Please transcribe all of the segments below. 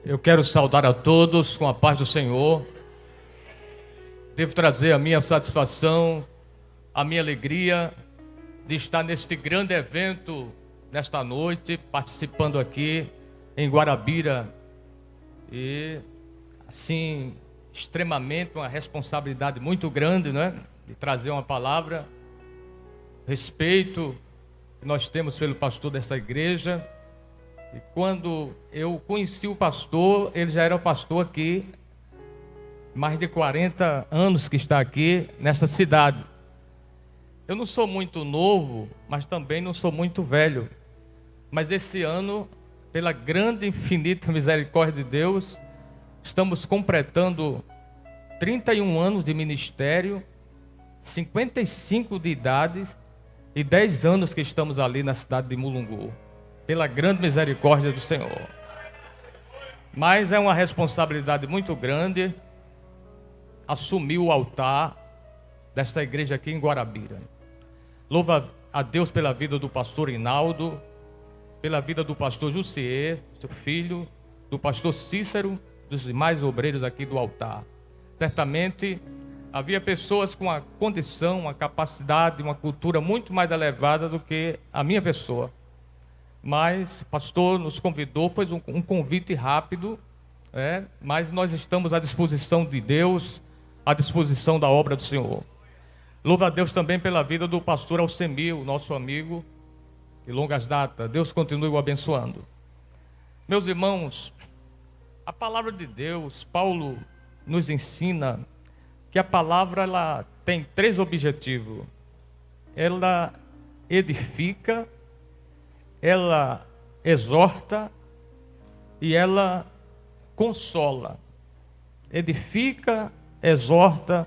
Eu quero saudar a todos com a paz do Senhor. Devo trazer a minha satisfação, a minha alegria de estar neste grande evento, nesta noite, participando aqui em Guarabira. E, assim, extremamente uma responsabilidade muito grande, né? De trazer uma palavra, respeito que nós temos pelo pastor dessa igreja. E quando eu conheci o pastor, ele já era o pastor aqui, mais de 40 anos que está aqui nessa cidade. Eu não sou muito novo, mas também não sou muito velho. Mas esse ano, pela grande e infinita misericórdia de Deus, estamos completando 31 anos de ministério, 55 de idade e 10 anos que estamos ali na cidade de Mulungu. Pela grande misericórdia do Senhor. Mas é uma responsabilidade muito grande assumir o altar dessa igreja aqui em Guarabira. Louva a Deus pela vida do pastor Hinaldo, pela vida do pastor Jussier, seu filho, do pastor Cícero, dos demais obreiros aqui do altar. Certamente havia pessoas com a condição, uma capacidade, uma cultura muito mais elevada do que a minha pessoa. Mas o pastor nos convidou, foi um convite rápido, mas nós estamos à disposição de Deus, à disposição da obra do Senhor. Louva a Deus também pela vida do pastor Alcemil, nosso amigo de longas datas. Deus continue o abençoando. Meus irmãos, a palavra de Deus, Paulo nos ensina que a palavra ela tem 3 objetivos. Ela edifica, ela exorta e ela consola. Edifica, exorta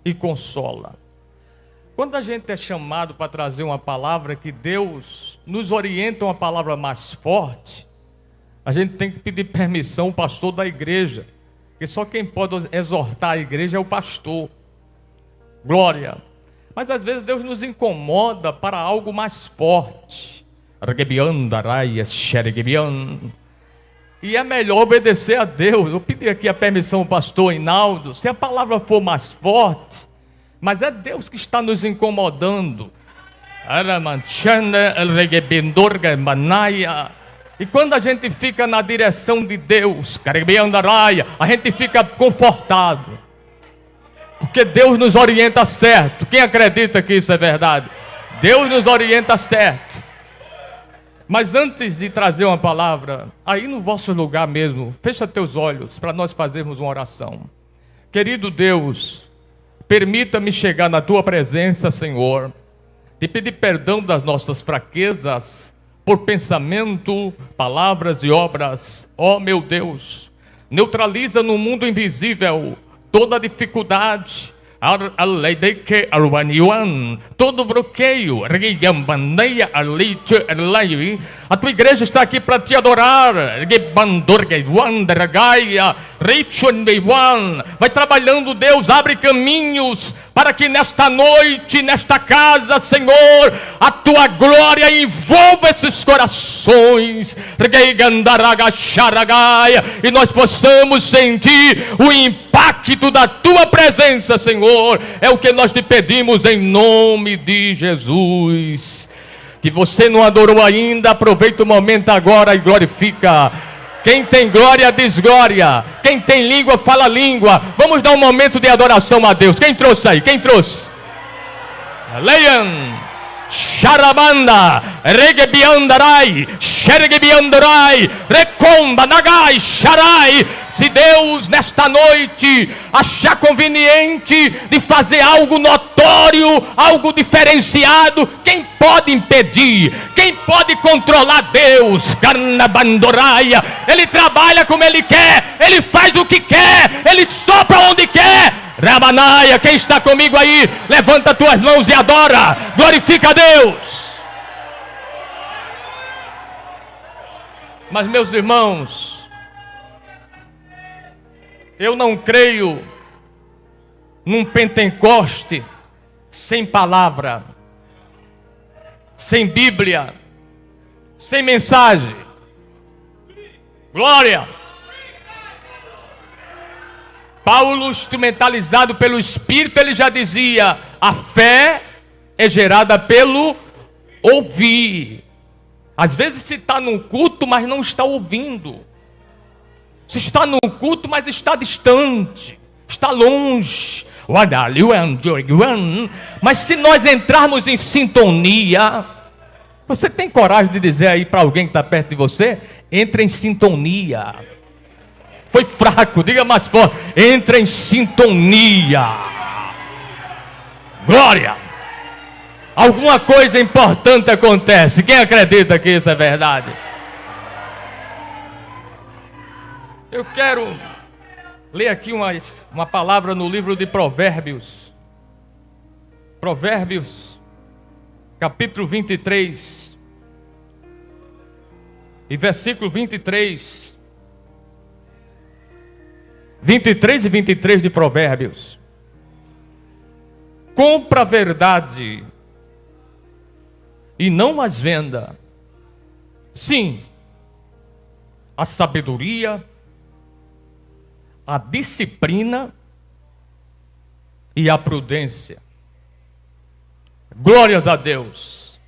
e consola. Quando a gente é chamado para trazer uma palavra que Deus nos orienta, uma palavra mais forte, a gente tem que pedir permissão ao pastor da igreja, porque só quem pode exortar a igreja é o pastor. Glória. Mas às vezes Deus nos incomoda para algo mais forte. E é melhor obedecer a Deus. Eu pedi aqui a permissão ao pastor Hinaldo. Se a palavra for mais forte, mas é Deus que está nos incomodando. E quando a gente fica na direção de Deus, a gente fica confortado, porque Deus nos orienta certo. Quem acredita que isso é verdade? Deus nos orienta certo. Mas antes de trazer uma palavra, aí no vosso lugar mesmo, fecha teus olhos para nós fazermos uma oração. Querido Deus, permita-me chegar na tua presença, Senhor, te pedir perdão das nossas fraquezas, por pensamento, palavras e obras. Ó meu Deus, neutraliza no mundo invisível toda dificuldade, todo bloqueio. A tua igreja está aqui para te adorar. Vai trabalhando, Deus, abre caminhos para que nesta noite, nesta casa, Senhor, a tua glória envolva esses corações e nós possamos sentir o impacto da tua presença, Senhor. É o que nós te pedimos em nome de Jesus. Que você não adorou ainda, aproveita o momento agora e glorifica. Quem tem glória, diz glória. Quem tem língua, fala língua. Vamos dar um momento de adoração a Deus. Quem trouxe aí? Quem trouxe? Leiam. Sharabanda, Regebiandarai, Xeregebiandarai, Recomba, Nagai, Sharai. Se Deus nesta noite achar conveniente de fazer algo notório, algo diferenciado, quem pode impedir? Quem pode controlar Deus? Carnabandoraia. Ele trabalha como Ele quer, Ele faz o que quer, Ele sopra onde quer. Rabanaia, quem está comigo aí, levanta tuas mãos e adora, glorifica a Deus. Mas meus irmãos, eu não creio num Pentecoste sem palavra, sem Bíblia, sem mensagem. Glória! Paulo, instrumentalizado pelo Espírito, ele já dizia: a fé é gerada pelo ouvir. Às vezes se está num culto, mas não está ouvindo. Se está num culto, mas está distante, está longe. Mas se nós entrarmos em sintonia, você tem coragem de dizer aí para alguém que está perto de você: entre em sintonia. Foi fraco, diga mais forte: entra em sintonia. Glória! Alguma coisa importante acontece. Quem acredita que isso é verdade? Eu quero ler aqui uma palavra no livro de Provérbios. Provérbios, capítulo 23. E versículo 23. 23 e 23 de Provérbios. Compra a verdade e não as venda. Sim, a sabedoria, a disciplina e a prudência. Glórias a Deus.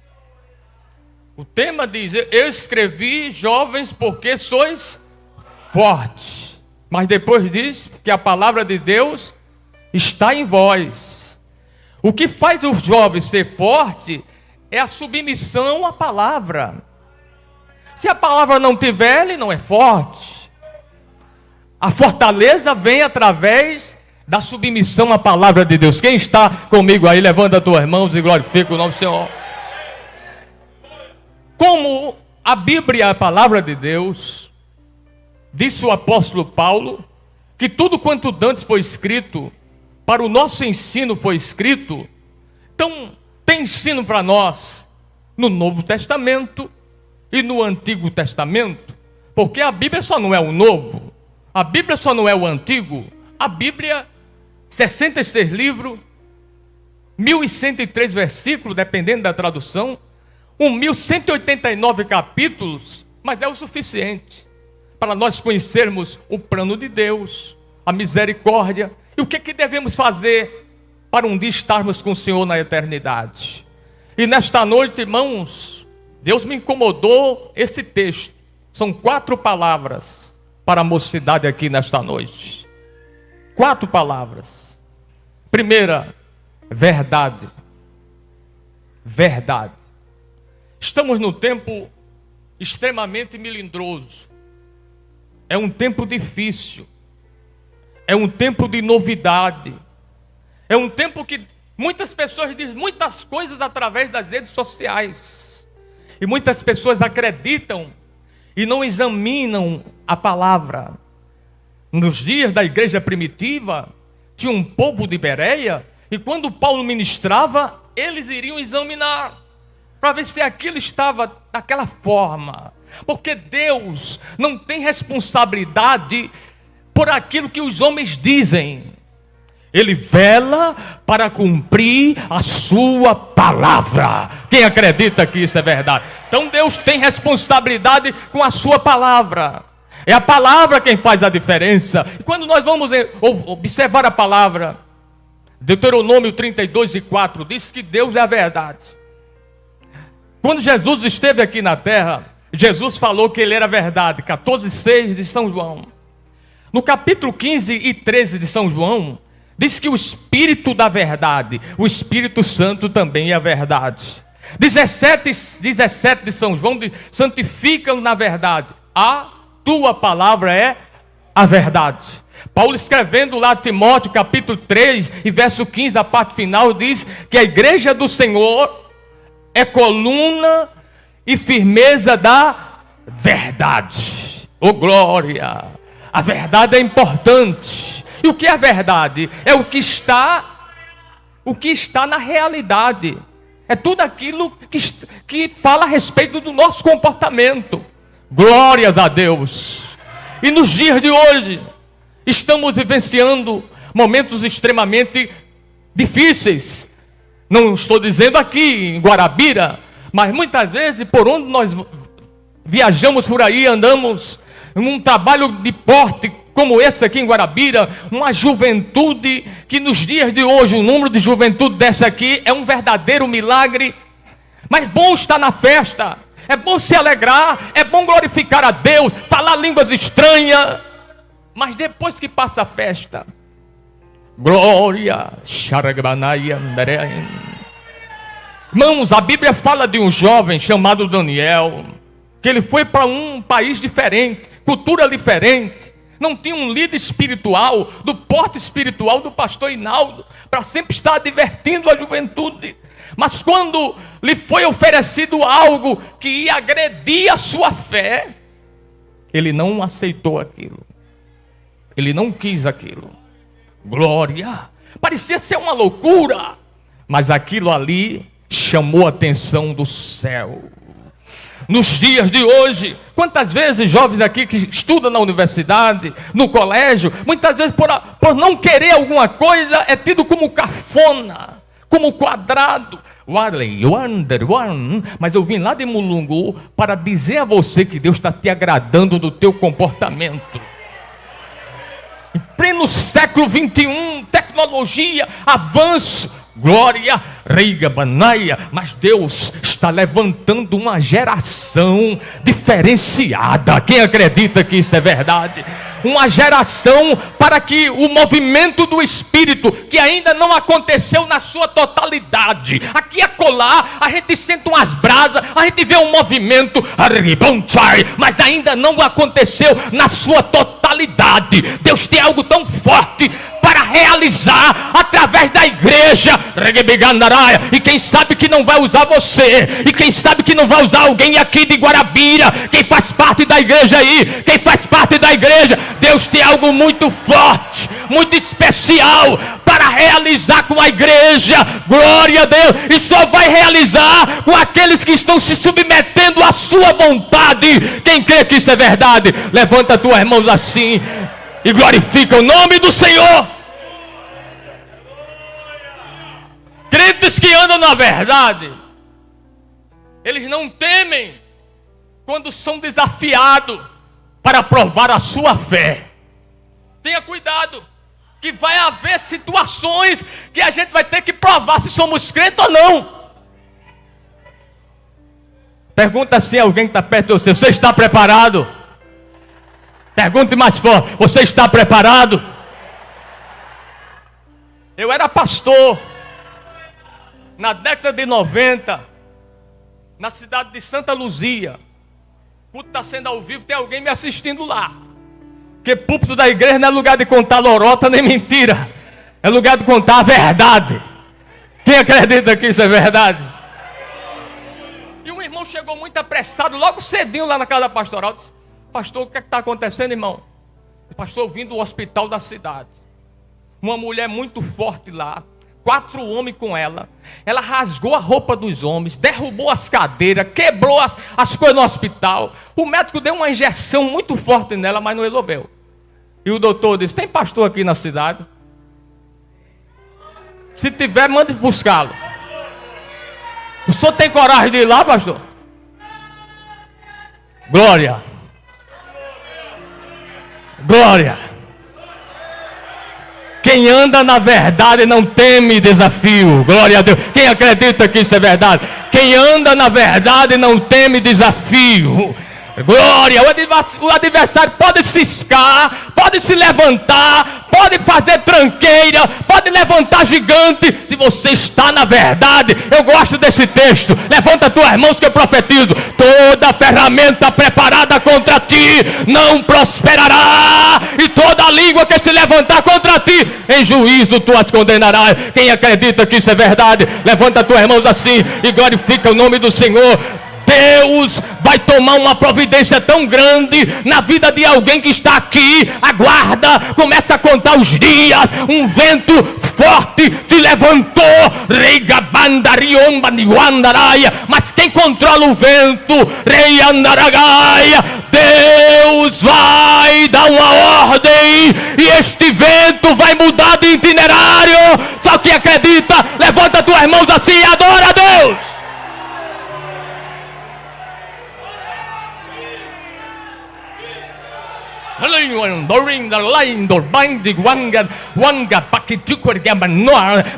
O tema diz: eu escrevi, jovens, porque sois fortes. Mas depois diz que a palavra de Deus está em vós. O que faz os jovens ser forte é a submissão à palavra. Se a palavra não tiver, ele não é forte. A fortaleza vem através da submissão à palavra de Deus. Quem está comigo aí, levanta as tuas mãos e glorifica o nome do Senhor. Como a Bíblia é a palavra de Deus, disse o apóstolo Paulo, que tudo quanto dantes foi escrito, para o nosso ensino foi escrito. Então, tem ensino para nós no Novo Testamento e no Antigo Testamento, porque a Bíblia só não é o Novo, a Bíblia só não é o Antigo. A Bíblia, 66 livros, 1103 versículos, dependendo da tradução, 1189 capítulos, mas é o suficiente para nós conhecermos o plano de Deus, a misericórdia e o que devemos fazer para um dia estarmos com o Senhor na eternidade. E nesta noite, irmãos, Deus me incomodou esse texto. São 4 palavras para a mocidade aqui nesta noite. 4 palavras. Primeira, verdade. Verdade. Estamos num tempo extremamente melindroso. É um tempo difícil. É um tempo de novidade. É um tempo que muitas pessoas dizem muitas coisas através das redes sociais. E muitas pessoas acreditam e não examinam a palavra. Nos dias da igreja primitiva, tinha um povo de Bereia, e quando Paulo ministrava, eles iriam examinar, para ver se aquilo estava daquela forma. Porque Deus não tem responsabilidade por aquilo que os homens dizem. Ele vela para cumprir a sua palavra. Quem acredita que isso é verdade? Então Deus tem responsabilidade com a sua palavra. É a palavra quem faz a diferença. E quando nós vamos observar a palavra, Deuteronômio 32:4 diz que Deus é a verdade. Quando Jesus esteve aqui na terra, Jesus falou que ele era a verdade. 14:6 de São João. No capítulo 15 e 13 de São João, diz que o Espírito da verdade, o Espírito Santo também é a verdade. 17 de São João diz: santifica-o na verdade, a tua palavra é a verdade. Paulo, escrevendo lá a Timóteo, capítulo 3 e verso 15, a parte final, diz que a igreja do Senhor é coluna e firmeza da verdade. Oh glória! A verdade é importante. E o que é a verdade? É o que está na realidade. É tudo aquilo que fala a respeito do nosso comportamento. Glórias a Deus. E nos dias de hoje, estamos vivenciando momentos extremamente difíceis. Não estou dizendo aqui em Guarabira, mas muitas vezes por onde nós viajamos por aí, andamos num trabalho de porte como esse aqui em Guarabira, uma juventude que nos dias de hoje, o número de juventude dessa aqui é um verdadeiro milagre. Mas bom estar na festa, é bom se alegrar, é bom glorificar a Deus, falar línguas estranhas. Mas depois que passa a festa, glória, irmãos, a Bíblia fala de um jovem chamado Daniel, que ele foi para um país diferente, cultura diferente, não tinha um líder espiritual, do porte espiritual do pastor Hinaldo, para sempre estar divertindo a juventude. Mas quando lhe foi oferecido algo que ia agredir a sua fé, ele não aceitou aquilo, ele não quis aquilo. Glória, parecia ser uma loucura, mas aquilo ali chamou a atenção do céu. Nos dias de hoje, quantas vezes jovens aqui que estudam na universidade, no colégio, muitas vezes por não querer alguma coisa, é tido como cafona, como quadrado. Mas eu vim lá de Mulungu para dizer a você que Deus está te agradando do teu comportamento. Em pleno século 21, tecnologia, avanço, glória, reiga, banaia, mas Deus está levantando uma geração diferenciada. Quem acredita que isso é verdade? Uma geração para que o movimento do Espírito, que ainda não aconteceu na sua totalidade, aqui e acolá, a gente sente umas brasas, a gente vê um movimento, mas ainda não aconteceu na sua totalidade. Deus tem algo tão forte para realizar através da igreja, e quem sabe que não vai usar você, e quem sabe que não vai usar alguém aqui de Guarabira, quem faz parte da igreja aí, quem faz parte da igreja, Deus tem algo muito forte, muito especial para realizar com a igreja. Glória a Deus, e só vai realizar com aqueles que estão se submetendo à sua vontade. Quem crê que isso é verdade, levanta tuas mãos assim e glorifica o nome do Senhor. Crentes que andam na verdade, eles não temem quando são desafiados para provar a sua fé. Tenha cuidado, que vai haver situações que a gente vai ter que provar se somos crentes ou não. Pergunta assim a alguém que está perto de você: você está preparado? Pergunte mais forte: você está preparado? Eu era pastor na década de 90, na cidade de Santa Luzia. O culto está sendo ao vivo, tem alguém me assistindo lá. Porque púlpito da igreja não é lugar de contar lorota nem mentira, é lugar de contar a verdade. Quem acredita que isso é verdade? E um irmão chegou muito apressado, logo cedinho lá na casa da pastoral, disse: pastor, o que é que está acontecendo, irmão? Pastor, eu vim do hospital da cidade. Uma mulher muito forte lá, 4 homens com ela. Ela rasgou a roupa dos homens, derrubou as cadeiras, quebrou as coisas no hospital. O médico deu uma injeção muito forte nela, mas não resolveu. E o doutor disse: tem pastor aqui na cidade? Se tiver, mande buscá-lo. O senhor tem coragem de ir lá, pastor? Glória. Glória. Quem anda na verdade não teme desafio. Glória a Deus. Quem acredita que isso é verdade? Quem anda na verdade não teme desafio. Glória. O adversário pode ciscar, pode se levantar, pode fazer tranqueira, pode levantar gigante. Se você está na verdade, eu gosto desse texto. Levanta tuas mãos que eu profetizo: toda ferramenta preparada contra ti não prosperará, e toda língua que se levantar contra ti, em juízo tu as condenarás. Quem acredita que isso é verdade, levanta tuas mãos assim e glorifica o nome do Senhor. Deus vai tomar uma providência tão grande na vida de alguém que está aqui. Aguarda, começa a contar os dias. Um vento forte te levantou, mas quem controla o vento, Deus vai dar uma ordem e este vento vai mudar de itinerário. Só quem acredita, levanta tuas mãos assim e adora a Deus.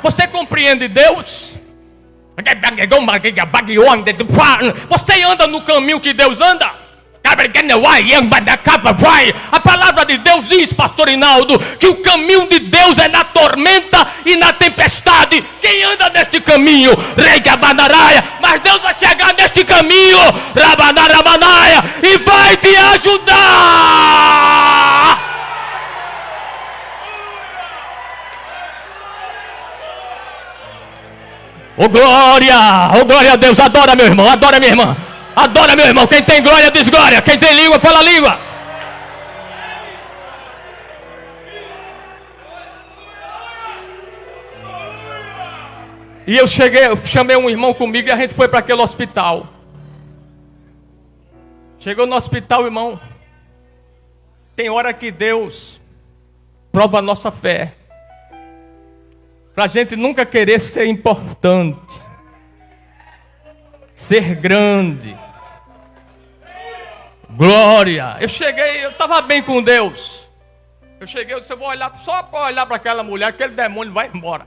Você compreende Deus? Você anda no caminho que Deus anda? A palavra de Deus diz, pastor Hinaldo, que o caminho de Deus é na tormenta e na tempestade. Quem anda neste caminho? Mas Deus vai chegar neste caminho e vai te ajudar. Oh glória a Deus. Adora meu irmão, adora minha irmã. Adora meu irmão. Quem tem glória diz glória. Quem tem língua fala língua. E eu chamei um irmão comigo e a gente foi para aquele hospital. Chegou no hospital, irmão. Tem hora que Deus prova a nossa fé, para a gente nunca querer ser importante, ser grande. Glória. Eu estava bem com Deus. Eu disse, eu vou olhar, só para olhar para aquela mulher, aquele demônio vai embora.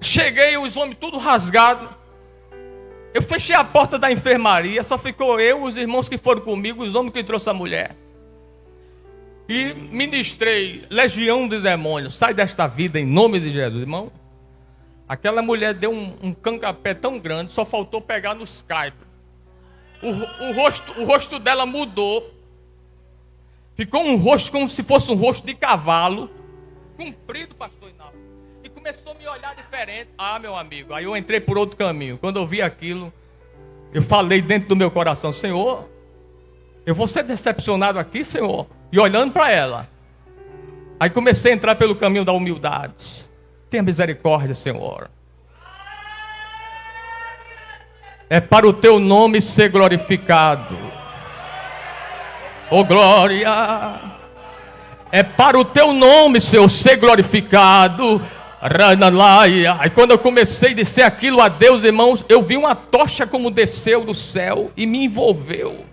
Cheguei, os homens tudo rasgado. Eu fechei a porta da enfermaria, só ficou eu, os irmãos que foram comigo, os homens que trouxeram a mulher. E ministrei, legião de demônios, sai desta vida em nome de Jesus, irmão. Aquela mulher deu um cancapé tão grande, só faltou pegar nos caibros. O rosto dela mudou. Ficou um rosto como se fosse um rosto de cavalo, comprido, pastor Hinaldo. E começou a me olhar diferente. Ah, meu amigo, aí eu entrei por outro caminho. Quando eu vi aquilo, eu falei dentro do meu coração, Senhor, eu vou ser decepcionado aqui, Senhor. E olhando para ela, aí comecei a entrar pelo caminho da humildade. Tenha misericórdia, Senhor. É para o teu nome ser glorificado. Oh glória. É para o teu nome, Senhor, ser glorificado. Aí quando eu comecei a dizer aquilo a Deus, irmãos, eu vi uma tocha como desceu do céu e me envolveu.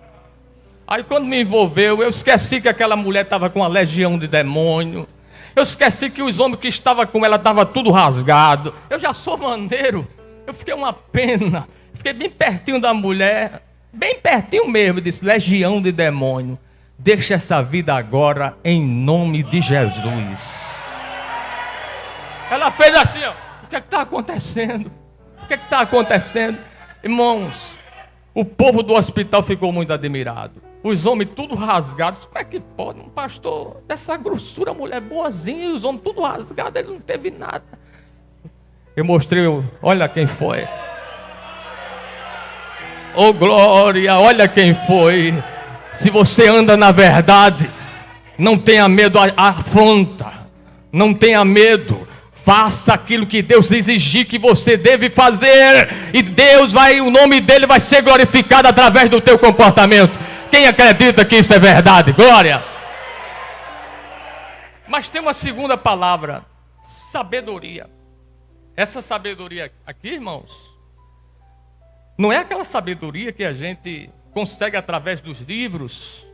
Aí quando me envolveu, eu esqueci que aquela mulher estava com uma legião de demônio. Eu esqueci que os homens que estavam com ela estavam tudo rasgado. Eu já sou maneiro. Eu fiquei uma pena. Fiquei bem pertinho da mulher. Bem pertinho mesmo. Disse, legião de demônio. Deixa essa vida agora em nome de Jesus. Ela fez assim, ó. O que é que está acontecendo? O que é que está acontecendo? Irmãos, o povo do hospital ficou muito admirado. Os homens tudo rasgados. Como é que pode? Um pastor dessa grossura, mulher boazinha, e os homens tudo rasgados, ele não teve nada. Eu mostrei, olha quem foi. Oh glória, olha quem foi. Se você anda na verdade, não tenha medo à afronta. Não tenha medo. Faça aquilo que Deus exigir que você deve fazer. E Deus vai, o nome dele vai ser glorificado através do teu comportamento. Quem acredita que isso é verdade? Glória. Mas tem uma segunda palavra, sabedoria. Essa sabedoria aqui, irmãos, não é aquela sabedoria que a gente consegue através dos livros,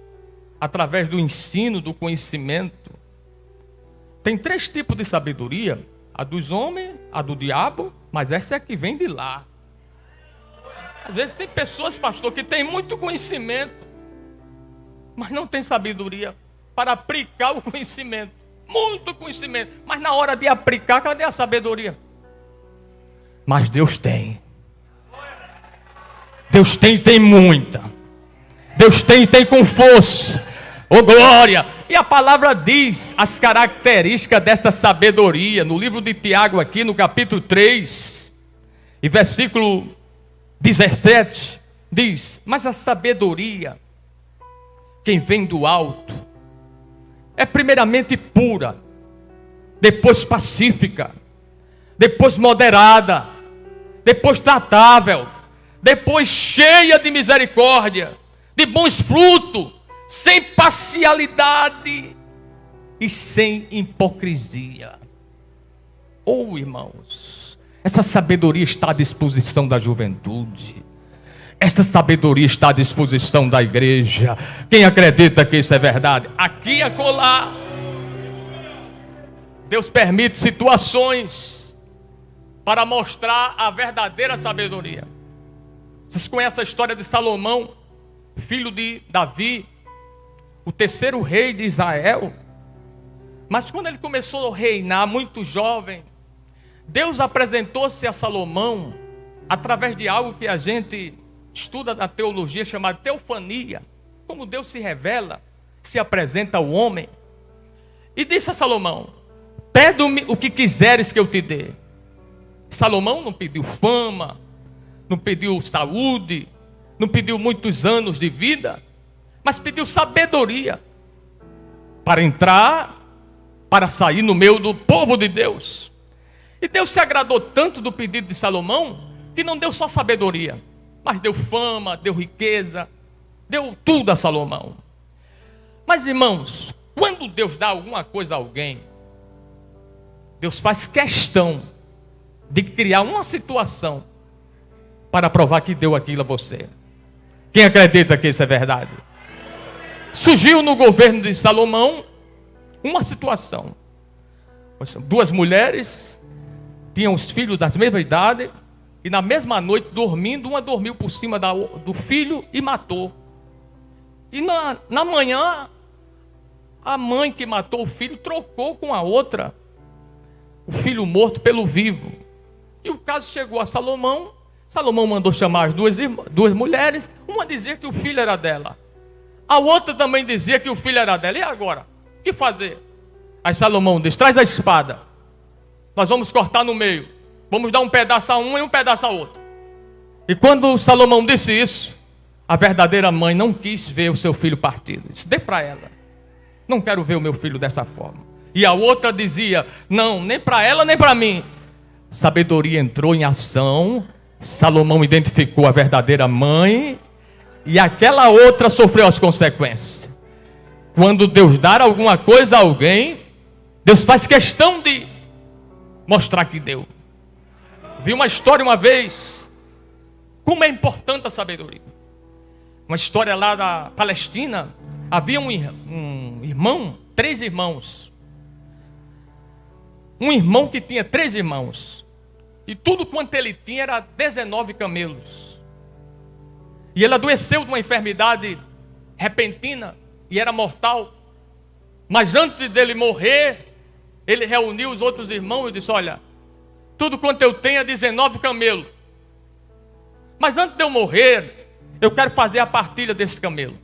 através do ensino, do conhecimento. Tem 3 tipos de sabedoria: a dos homens, a do diabo, mas essa é a que vem de lá. Às vezes tem pessoas, pastor, que tem muito conhecimento, mas não tem sabedoria para aplicar o conhecimento. Muito conhecimento, mas na hora de aplicar, cadê a sabedoria? Mas Deus tem. Deus tem muita. Deus tem com força. Oh glória. E a palavra diz as características desta sabedoria. No livro de Tiago aqui, no capítulo 3, e versículo 17, diz, mas a sabedoria, quem vem do alto, é primeiramente pura, depois pacífica, depois moderada, depois tratável, depois cheia de misericórdia, de bons frutos, sem parcialidade e sem hipocrisia. Oh irmãos, essa sabedoria está à disposição da juventude. Esta sabedoria está à disposição da igreja. Quem acredita que isso é verdade? Aqui e acolá. Deus permite situações para mostrar a verdadeira sabedoria. Vocês conhecem a história de Salomão, filho de Davi, o terceiro rei de Israel? Mas quando ele começou a reinar muito jovem, Deus apresentou-se a Salomão através de algo que a gente estuda na teologia, chamada teofania. Como Deus se revela, se apresenta ao homem. E disse a Salomão: pede-me o que quiseres que eu te dê. Salomão não pediu fama, não pediu saúde, não pediu muitos anos de vida, mas pediu sabedoria para entrar, para sair no meio do povo de Deus. E Deus se agradou tanto do pedido de Salomão, que não deu só sabedoria, mas deu fama, deu riqueza, deu tudo a Salomão. Mas irmãos, quando Deus dá alguma coisa a alguém, Deus faz questão de criar uma situação para provar que deu aquilo a você. Quem acredita que isso é verdade? Surgiu no governo de Salomão uma situação. Duas mulheres tinham os filhos da mesma idade, e na mesma noite, dormindo, uma dormiu por cima do filho e matou. E na manhã, a mãe que matou o filho trocou com a outra o filho morto pelo vivo. E o caso chegou a Salomão. Salomão mandou chamar as duas mulheres. Uma dizia que o filho era dela, a outra também dizia que o filho era dela. E agora? O que fazer? Aí Salomão disse: traz a espada, nós vamos cortar no meio, vamos dar um pedaço a uma e um pedaço a outra. E quando Salomão disse isso, a verdadeira mãe não quis ver o seu filho partido. Disse: dê para ela, não quero ver o meu filho dessa forma. E a outra dizia: não, nem para ela nem para mim. Sabedoria entrou em ação. Salomão identificou a verdadeira mãe, e aquela outra sofreu as consequências. Quando Deus dá alguma coisa a alguém, Deus faz questão de mostrar que deu. Vi uma história uma vez, como é importante a sabedoria. Uma história lá da Palestina. Havia um irmão, 3 irmãos. Um irmão que tinha 3 irmãos. E tudo quanto ele tinha era 19 camelos. E ele adoeceu de uma enfermidade repentina e era mortal. Mas antes dele morrer, ele reuniu os outros irmãos e disse: olha, tudo quanto eu tenho é 19 camelos. Mas antes de eu morrer, eu quero fazer a partilha desse camelo.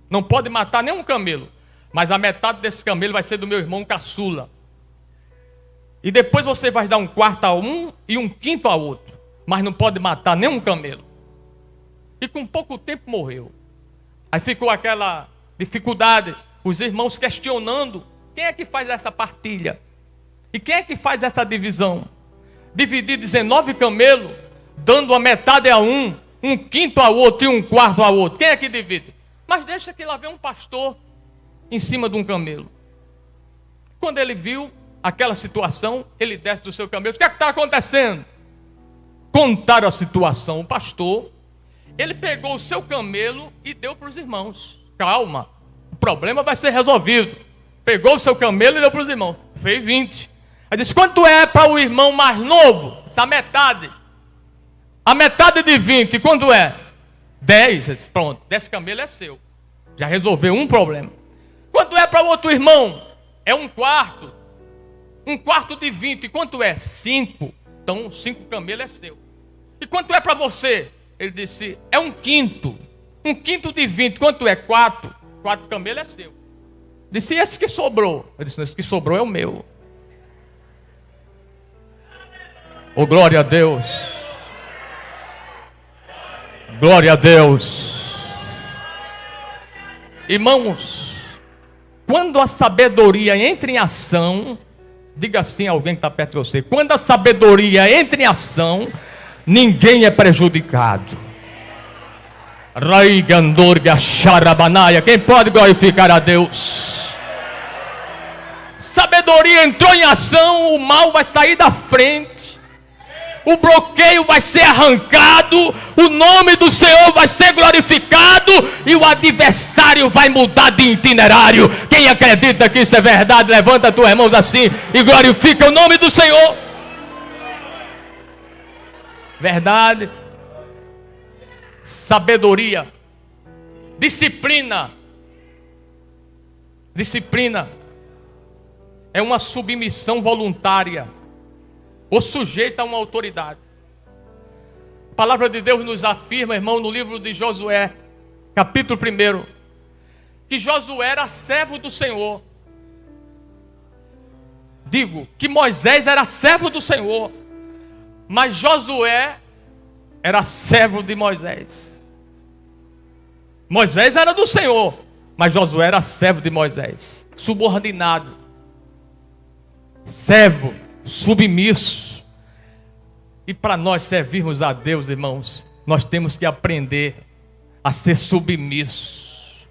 Não pode matar nenhum camelo, mas a metade desse camelo vai ser do meu irmão caçula. E depois você vai dar 1/4 a um e 1/5 a outro. Mas não pode matar nenhum camelo. E com pouco tempo morreu. Aí ficou aquela dificuldade, os irmãos questionando: quem é que faz essa partilha? E quem é que faz essa divisão? Dividir 19 camelos, dando a metade a um, 1/5 a outro e 1/4 a outro. Quem é que divide? Mas deixa que lá vem um pastor em cima de um camelo. Quando ele viu aquela situação, ele desce do seu camelo. O que é que está acontecendo? Contaram a situação. O pastor, ele pegou o seu camelo e deu para os irmãos. Calma, o problema vai ser resolvido. Pegou o seu camelo e deu para os irmãos. Fez 20. Aí disse: quanto é para o irmão mais novo? Essa metade. A metade de 20, quanto é? 10. Disse: pronto, 10 camelo é seu. Já resolveu um problema. Quanto é para o outro irmão? É 1/4. 1/4 de 20, quanto é? 5. Então 5 camelos é seu. E quanto é para você? Ele disse: é 1/5. 1/5 de 20, quanto é? 4. 4 camelos é seu. Disse: e esse que sobrou? Ele disse: esse que sobrou é o meu. Oh, glória a Deus. Glória a Deus. Irmãos, quando a sabedoria entra em ação, diga assim a alguém que está perto de você: quando a sabedoria entra em ação, ninguém é prejudicado. Quem pode glorificar a Deus? Sabedoria entrou em ação, o mal vai sair da frente. o bloqueio vai ser arrancado, o nome do Senhor vai ser glorificado e o adversário vai mudar de itinerário. Quem acredita que isso é verdade, levanta as tuas mãos assim e glorifica o nome do Senhor. Verdade, sabedoria, disciplina. Disciplina é uma submissão voluntária ou sujeita a uma autoridade. A palavra de Deus nos afirma, irmão, no livro de Josué, capítulo 1, que Josué era servo do Senhor. Digo que Moisés era servo do Senhor, mas Josué era servo de Moisés. Moisés era do Senhor, mas Josué era servo de Moisés, subordinado, servo, submisso. E para nós servirmos a Deus, irmãos, nós temos que aprender a ser submisso,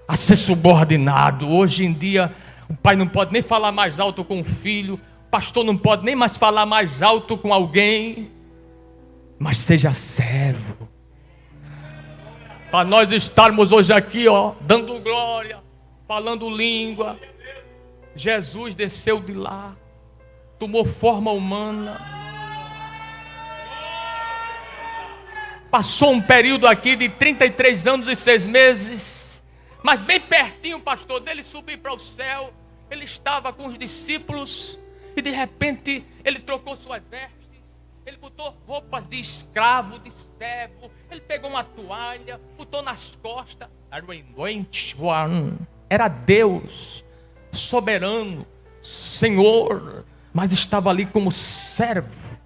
a ser subordinado. Hoje em dia, o pai não pode nem falar mais alto com o filho, o pastor não pode nem mais falar mais alto com alguém, mas seja servo. Para nós estarmos hoje aqui, dando glória, falando língua. Jesus desceu de lá, tomou forma humana, passou um período aqui de 33 anos e 6 meses, mas bem pertinho, pastor, dele subir para o céu, ele estava com os discípulos e de repente ele trocou suas vestes, ele botou roupas de escravo, de servo, ele pegou uma toalha, botou nas costas. Era Deus, soberano, Senhor, mas estava ali como servo,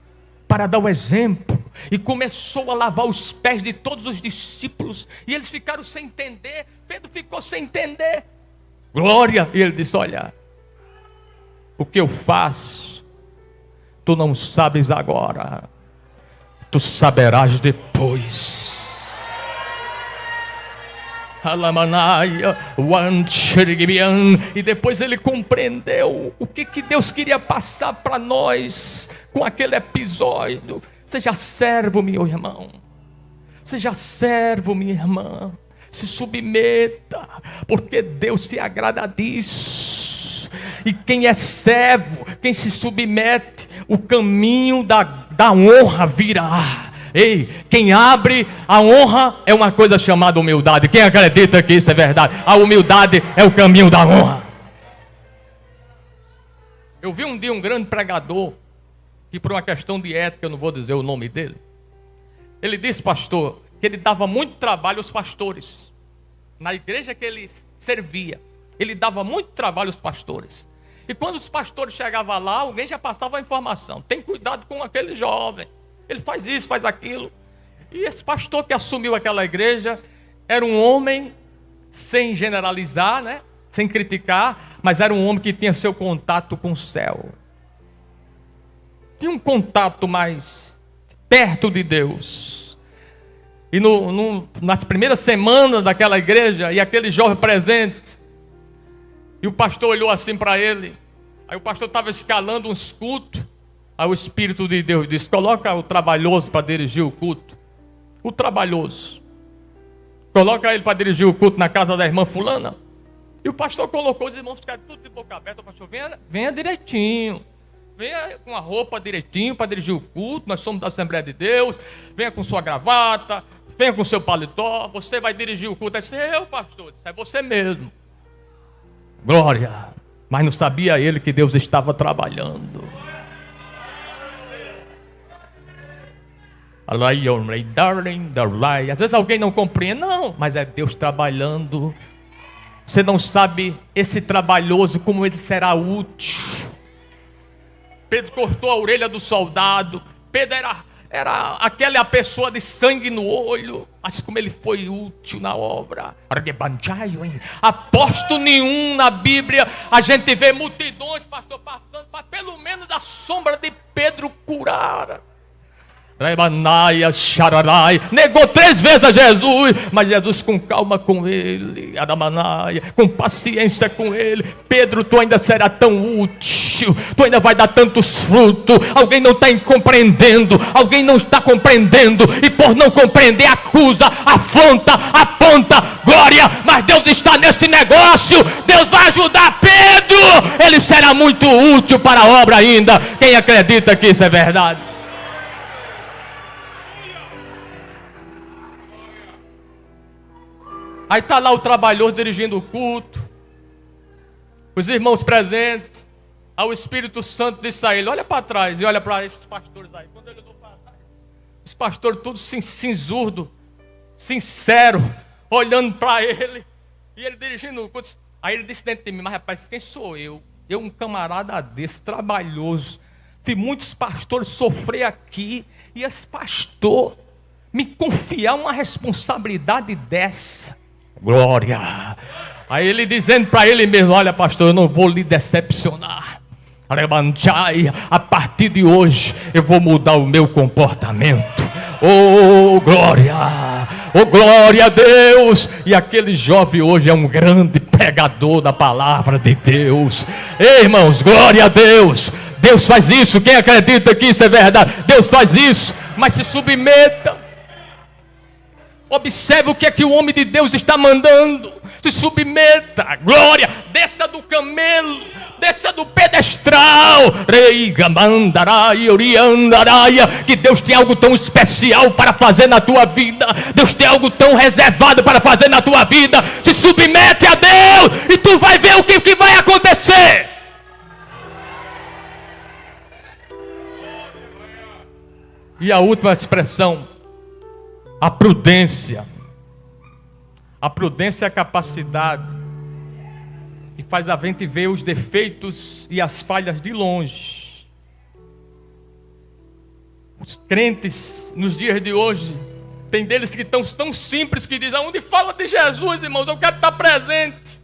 para dar o exemplo, e começou a lavar os pés de todos os discípulos, e eles ficaram sem entender. Pedro ficou sem entender. Glória! E ele disse: olha, o que eu faço, tu não sabes agora, tu saberás depois. E depois ele compreendeu o que Deus queria passar para nós com aquele episódio. Seja servo, meu irmão, seja servo, minha irmã, se submeta, porque Deus se agrada disso. E quem é servo, quem se submete, o caminho da honra virá. Ei, quem abre a honra é uma coisa chamada humildade. Quem acredita que isso é verdade? A humildade é o caminho da honra. Eu vi um dia um grande pregador, que por uma questão de ética, eu não vou dizer o nome dele, ele disse, pastor, que ele dava muito trabalho aos pastores. Na igreja que ele servia, ele dava muito trabalho aos pastores. E quando os pastores chegavam lá, alguém já passava a informação: tem cuidado com aquele jovem, ele faz isso, faz aquilo. E esse pastor que assumiu aquela igreja era um homem, sem generalizar, né? Sem criticar, mas era um homem que tinha seu contato com o céu. Tinha um contato mais perto de Deus. E nas primeiras semanas daquela igreja, e aquele jovem presente, e o pastor olhou assim para ele. Aí o pastor estava escalando uns cultos. Aí o Espírito de Deus disse: coloca o trabalhoso para dirigir o culto. O trabalhoso. Coloca ele para dirigir o culto na casa da irmã fulana. E o pastor colocou, os irmãos ficaram tudo de boca aberta. O pastor: venha direitinho. Venha com a roupa direitinho para dirigir o culto. Nós somos da Assembleia de Deus. Venha com sua gravata. Venha com seu paletó. Você vai dirigir o culto. Aí disse: eu, pastor. Disse: é você mesmo. Glória. Mas não sabia ele que Deus estava trabalhando. Às vezes alguém não compreende. Não, mas é Deus trabalhando. Você não sabe esse trabalhoso como ele será útil. Pedro cortou a orelha do soldado. Pedro era aquela pessoa de sangue no olho, mas como ele foi útil na obra. Apóstolo nenhum na Bíblia a gente vê multidões, pastor, passando para pelo menos a sombra de Pedro curar. Negou 3 vezes a Jesus, mas Jesus com calma com ele, com paciência com ele. Pedro, tu ainda será tão útil, tu ainda vai dar tantos frutos. Alguém não está compreendendo, alguém não está compreendendo, e por não compreender acusa, afronta, aponta. Glória, mas Deus está nesse negócio. Deus vai ajudar Pedro, ele será muito útil para a obra ainda. Quem acredita que isso é verdade? Aí está lá o trabalhador dirigindo o culto, os irmãos presentes, ao Espírito Santo disse a ele: olha para trás, e olha para esses pastores aí. Quando ele olhou para trás, os pastores todos cinzurdo, sincero, olhando para ele, e ele dirigindo o culto. Aí ele disse dentro de mim: mas rapaz, quem sou eu? Eu, um camarada desse, trabalhoso, vi muitos pastores sofrer aqui, e esse pastor me confiar uma responsabilidade dessa. Glória. Aí ele dizendo para ele mesmo: olha pastor, eu não vou lhe decepcionar. A partir de hoje eu vou mudar o meu comportamento. Oh glória, oh glória a Deus. E aquele jovem hoje é um grande pregador da palavra de Deus. Ei, irmãos, glória a Deus. Deus faz isso. Quem acredita que isso é verdade? Deus faz isso. Mas se submeta. Observe o que é que o homem de Deus está mandando. Se submeta, glória, desça do camelo, desça do pedestral. Que Deus tem algo tão especial para fazer na tua vida. Deus tem algo tão reservado para fazer na tua vida. Se submete a Deus e tu vai ver o que vai acontecer. E a última expressão: a prudência. A prudência é a capacidade que faz a gente ver os defeitos e as falhas de longe. Os crentes nos dias de hoje, tem deles que estão tão simples que dizem: aonde fala de Jesus, irmãos, eu quero estar presente.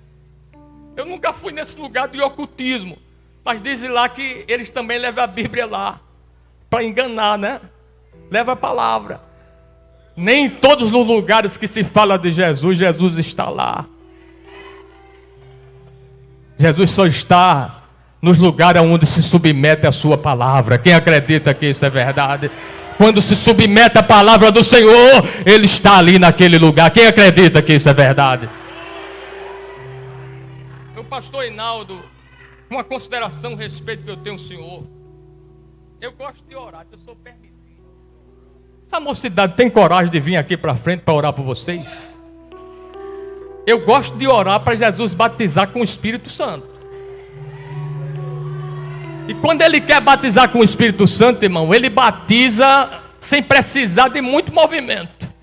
Eu nunca fui nesse lugar de ocultismo, mas dizem lá que eles também levam a Bíblia lá para enganar, né? Leva a palavra. Nem em todos os lugares que se fala de Jesus, Jesus está lá. Jesus só está nos lugares onde se submete a sua palavra. Quem acredita que isso é verdade? Quando se submete à palavra do Senhor, Ele está ali naquele lugar. Quem acredita que isso é verdade? Meu pastor Hinaldo, uma consideração a respeito que eu tenho ao Senhor. Eu gosto de orar, eu sou permitido. Essa mocidade tem coragem de vir aqui para frente para orar por vocês? Eu gosto de orar para Jesus batizar com o Espírito Santo. E quando Ele quer batizar com o Espírito Santo, irmão, Ele batiza sem precisar de muito movimento.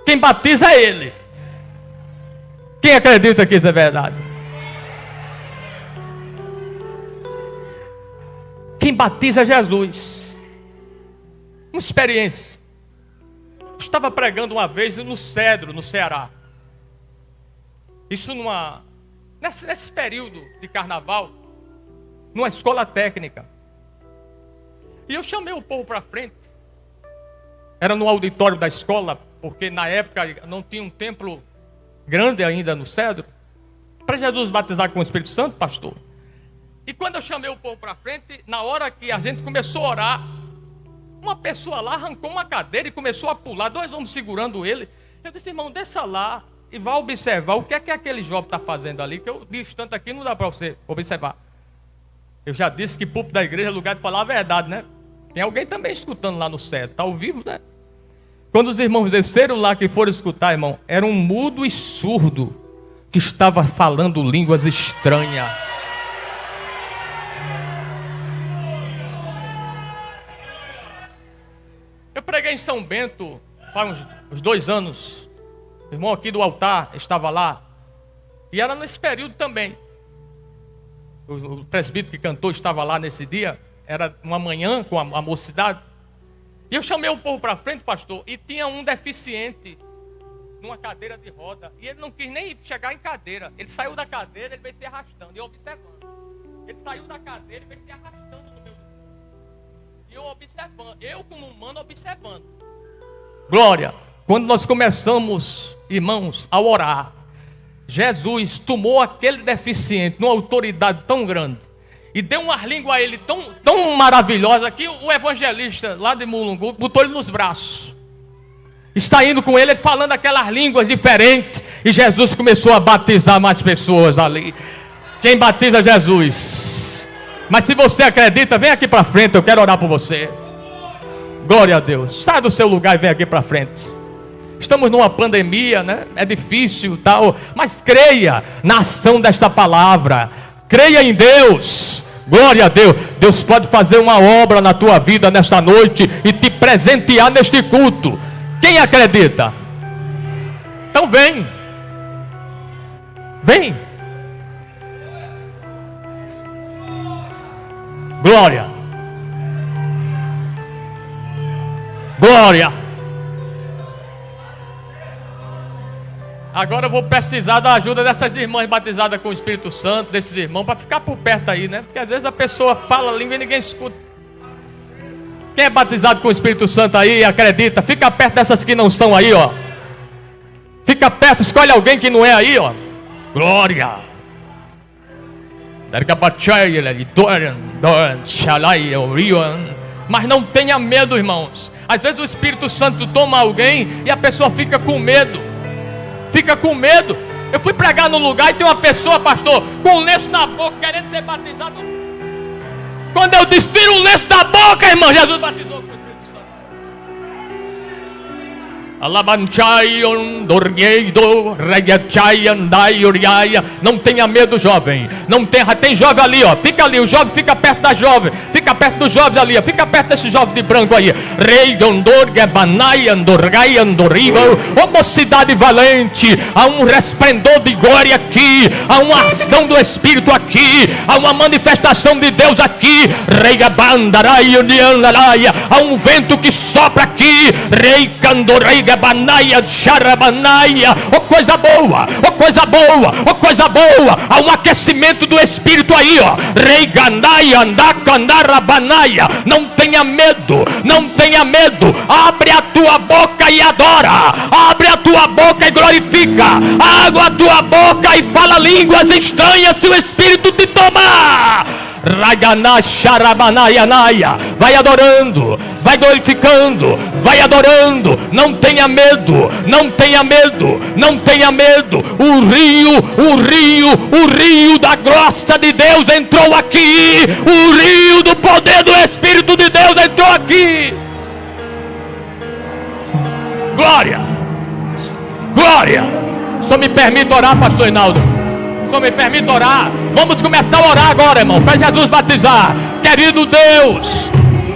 Quem batiza é Ele. Quem acredita que isso é verdade? Quem batiza é Jesus. Uma experiência. Eu estava pregando uma vez no Cedro, no Ceará. Isso nesse período de carnaval, numa escola técnica. E eu chamei o povo para frente. Era no auditório da escola, porque na época não tinha um templo grande ainda no Cedro. Para Jesus batizar com o Espírito Santo, pastor. E quando eu chamei o povo para frente, na hora que a gente começou a orar, uma pessoa lá arrancou uma cadeira e começou a pular, 2 homens segurando ele. Eu disse: irmão, desça lá e vá observar o que é que aquele jovem está fazendo ali, que eu distante aqui não dá para você observar. Eu já disse que púlpito da igreja é lugar de falar a verdade, né? Tem alguém também escutando lá no céu, está ao vivo, né? Quando os irmãos desceram lá, que foram escutar, irmão, era um mudo e surdo que estava falando línguas estranhas. Eu preguei em São Bento faz uns 2 anos. O irmão aqui do altar estava lá. E era nesse período também. O presbítero que cantou estava lá nesse dia. Era uma manhã com a mocidade. E eu chamei o povo para frente, pastor. E tinha um deficiente numa cadeira de roda. E ele não quis nem chegar em cadeira. Ele saiu da cadeira, ele veio se arrastando. E eu observando. Ele saiu da cadeira e veio se arrastando no meu. E eu observando. observando, eu como humano observando. Glória. Quando nós começamos, irmãos, a orar, Jesus tomou aquele deficiente numa autoridade tão grande e deu uma língua a ele tão maravilhosa que o evangelista lá de Mulungu botou ele nos braços. E saindo com ele falando aquelas línguas diferentes. E Jesus começou a batizar mais pessoas ali. Quem batiza é Jesus. Mas se você acredita, vem aqui para frente, eu quero orar por você. Glória a Deus. Sai do seu lugar e vem aqui para frente. Estamos numa pandemia, né? É difícil, tal, mas creia na ação desta palavra. Creia em Deus. Glória a Deus. Deus pode fazer uma obra na tua vida nesta noite e te presentear neste culto. Quem acredita? Então vem. Vem. Glória. Glória. Agora eu vou precisar da ajuda dessas irmãs batizadas com o Espírito Santo, desses irmãos, para ficar por perto aí, né? Porque às vezes a pessoa fala a língua e ninguém escuta. Quem é batizado com o Espírito Santo aí, acredita, fica perto dessas que não são aí, ó. Fica perto, escolhe alguém que não é aí, ó. Glória. Mas não tenha medo, irmãos. Às vezes o Espírito Santo toma alguém e a pessoa fica com medo. Fica com medo. Eu fui pregar no lugar e tem uma pessoa, pastor, com um lenço na boca, querendo ser batizado. Quando eu disse, tira o lenço da boca, irmão, Jesus batizou com o Espírito Santo. Não tenha medo, jovem. Tem jovem ali, ó. Fica ali, o jovem fica perto da jovem. Fica perto dos jovens ali, ó. Fica perto desse jovem de branco aí. Ô mocidade valente, há um resplendor de glória aqui, há uma ação do Espírito aqui, há uma manifestação de Deus aqui. Há um vento que sopra aqui. Oh coisa boa, oh coisa boa, oh coisa boa. Há um aquecimento do Espírito aí, ó. Não tenha medo, não tenha medo. Abre a tua boca e adora. Abre a tua boca e glorifica. Abre a tua boca e fala línguas estranhas se o Espírito te tomar. Vai adorando, vai glorificando, vai adorando. Não tenha medo, não tenha medo, não tenha medo. O rio da graça de Deus entrou aqui. O rio do poder do Espírito de Deus entrou aqui. Glória, glória. Só me permite orar, pastor Hinaldo. Só me permite orar. Vamos começar a orar agora, irmão, para Jesus batizar. Querido Deus,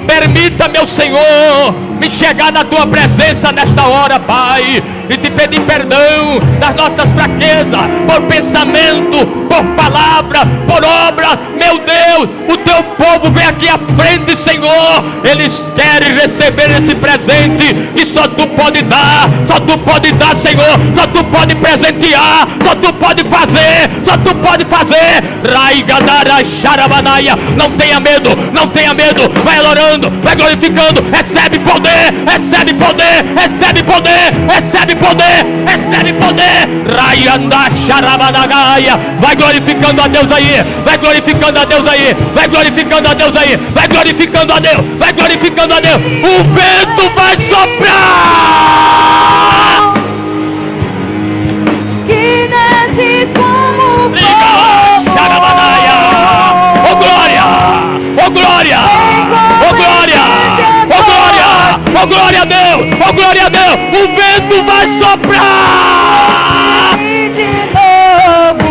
permita, meu Senhor, me chegar na tua presença nesta hora, Pai, e te pedir perdão das nossas fraquezas, por pensamento, por palavra, por obra. Meu Deus, o teu povo vem aqui à frente, Senhor. Eles querem receber esse presente que só tu pode dar, só tu pode dar, Senhor. Só tu pode presentear, só tu pode fazer, só tu pode fazer. Não tenha medo, não tenha medo. Vai adorando, vai glorificando. Recebe poder, recebe poder, recebe poder, recebe poder, recebe poder. Vai glorificando a Deus aí, vai glorificando a Deus aí, vai glorificando a Deus aí, vai glorificando a Deus, vai glorificando a Deus. O vento vai soprar. Que desce como Oh glória, oh glória, oh glória, oh glória, oh glória a Deus, oh glória a Deus. O vento vai soprar. de novo.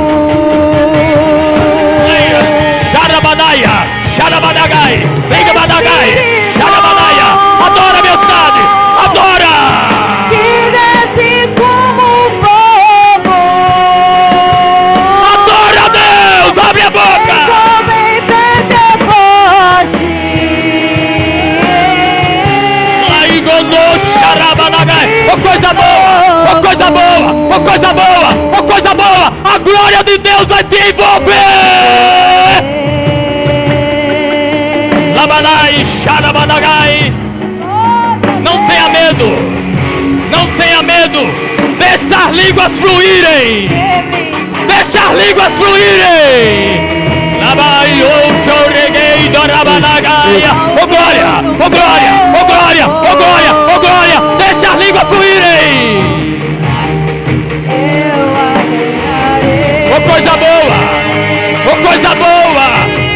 Xarabanaia, xarabanagai, liga banagai, xarabanaia. Adora, meu cidade, adora. Que desce como fogo. Adora a Deus, abre a boca. Como em Pentecoste. Aí gondou, xarabanagai. Oh coisa boa, oh coisa boa, oh coisa boa, oh coisa boa. A glória de Deus vai te envolver. Labanai, Xarabanagai. Não tenha medo. Não tenha medo. Deixa as línguas fluírem. Deixa as línguas fluírem. Oh glória, oh glória, oh glória, oh glória, oh glória. Deixa as línguas fluírem. Oh coisa boa, oh coisa boa,